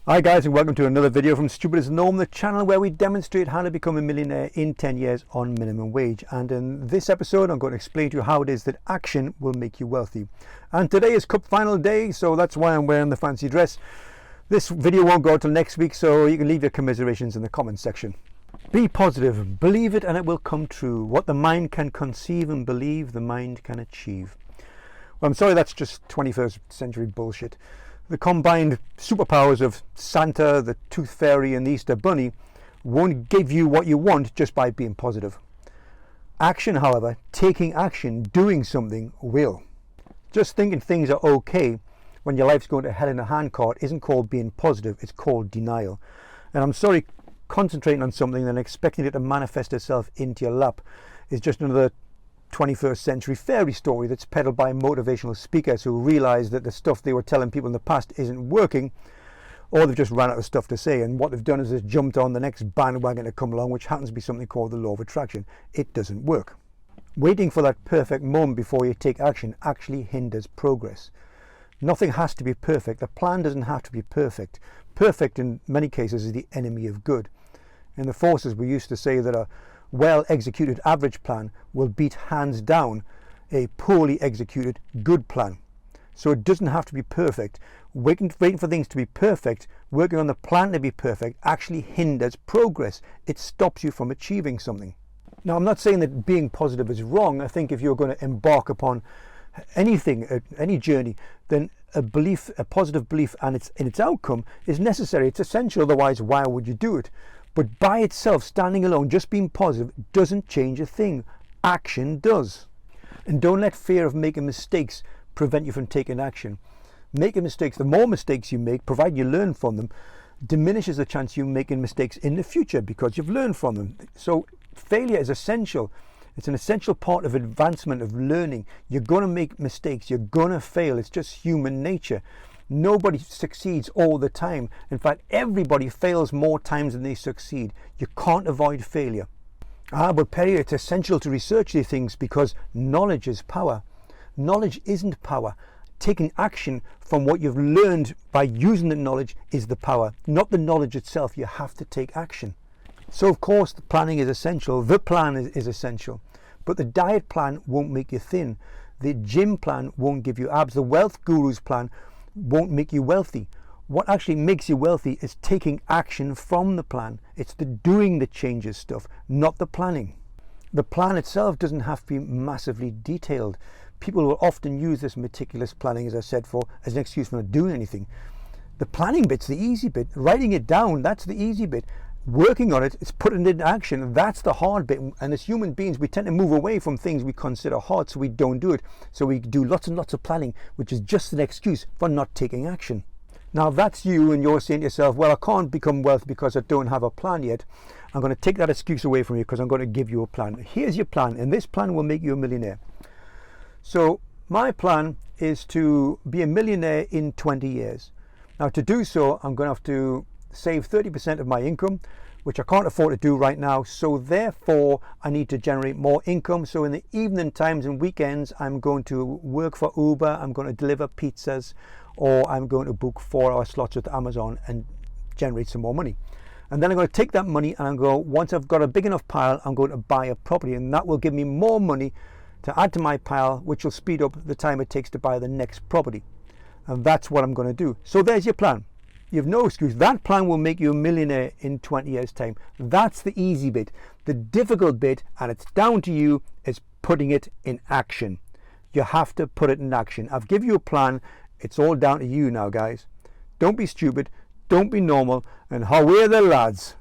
Hi guys, and welcome to another video from Stupid as Norm, the channel where we demonstrate how to become a millionaire in 10 years on minimum wage. And in this episode I'm going to explain to you how it is that action will make you wealthy. And today is cup final day, so that's why I'm wearing the fancy dress. This video won't go till next week, so you can leave your commiserations in the comments section. Be positive, believe it and it will come true. What the mind can conceive and believe, the mind can achieve. Well, I'm sorry, that's just 21st century bullshit. The combined superpowers of Santa, the Tooth Fairy and the Easter Bunny won't give you what you want just by being positive. Action, however, taking action, doing something will. Just thinking things are okay when your life's going to hell in a handcart isn't called being positive, it's called denial. And I'm sorry, concentrating on something and expecting it to manifest itself into your lap is just another 21st century fairy story that's peddled by motivational speakers who realize that the stuff they were telling people in the past isn't working, or they've just ran out of stuff to say, and what they've done is they've jumped on the next bandwagon to come along, which happens to be something called the law of attraction. It doesn't work. Waiting for that perfect moment before you take action actually hinders progress. Nothing has to be perfect. The plan doesn't have to be perfect. Perfect in many cases is the enemy of good. In the forces we used to say that a well-executed average plan will beat hands down a poorly executed good plan. So it doesn't have to be perfect. Waiting for things to be perfect, working on the plan to be perfect, actually hinders progress. It stops you from achieving something. Now, I'm not saying that being positive is wrong. I think if you're going to embark upon anything, any journey, then a positive belief and its outcome is necessary. It's essential. Otherwise, why would you do it? But by itself, standing alone, just being positive doesn't change a thing. Action does. And don't let fear of making mistakes prevent you from taking action. Making mistakes, the more mistakes you make, provided you learn from them, diminishes the chance you making mistakes in the future because you've learned from them. So failure is essential. It's an essential part of advancement, of learning. You're going to make mistakes. You're going to fail. It's just human nature. Nobody succeeds all the time. In fact, everybody fails more times than they succeed. You can't avoid failure. But Perry, it's essential to research these things because knowledge is power. Knowledge isn't power. Taking action from what you've learned by using the knowledge is the power, not the knowledge itself. You have to take action. So of course the planning is essential. The plan is essential. But the diet plan won't make you thin. The gym plan won't give you abs. The wealth guru's plan won't make you wealthy. What actually makes you wealthy is taking action from the plan. It's the doing that changes stuff, not the planning. The plan itself doesn't have to be massively detailed. People will often use this meticulous planning, as I said, as an excuse for not doing anything. The planning bit's the easy bit. Writing it down, that's the easy bit. Working on it, it's putting it into action. That's the hard bit. And as human beings, we tend to move away from things we consider hard, so we don't do it. So we do lots and lots of planning, which is just an excuse for not taking action. Now, if that's you and you're saying to yourself, well, I can't become wealthy because I don't have a plan yet, I'm going to take that excuse away from you because I'm going to give you a plan. Here's your plan, and this plan will make you a millionaire. So my plan is to be a millionaire in 20 years. Now, to do so, I'm going to have to save 30% of my income, which I can't afford to do right now. So therefore I need to generate more income. So in the evening times and weekends, I'm going to work for Uber, I'm going to deliver pizzas, or I'm going to book 4-hour slots with Amazon and generate some more money. And then I'm going to take that money and once I've got a big enough pile, I'm going to buy a property, and that will give me more money to add to my pile, which will speed up the time it takes to buy the next property. And that's what I'm going to do. So there's your plan. You have no excuse. That plan will make you a millionaire in 20 years' time. That's the easy bit. The difficult bit, and it's down to you, is putting it in action. You have to put it in action. I've given you a plan. It's all down to you now, guys. Don't be stupid. Don't be normal. And away the lads.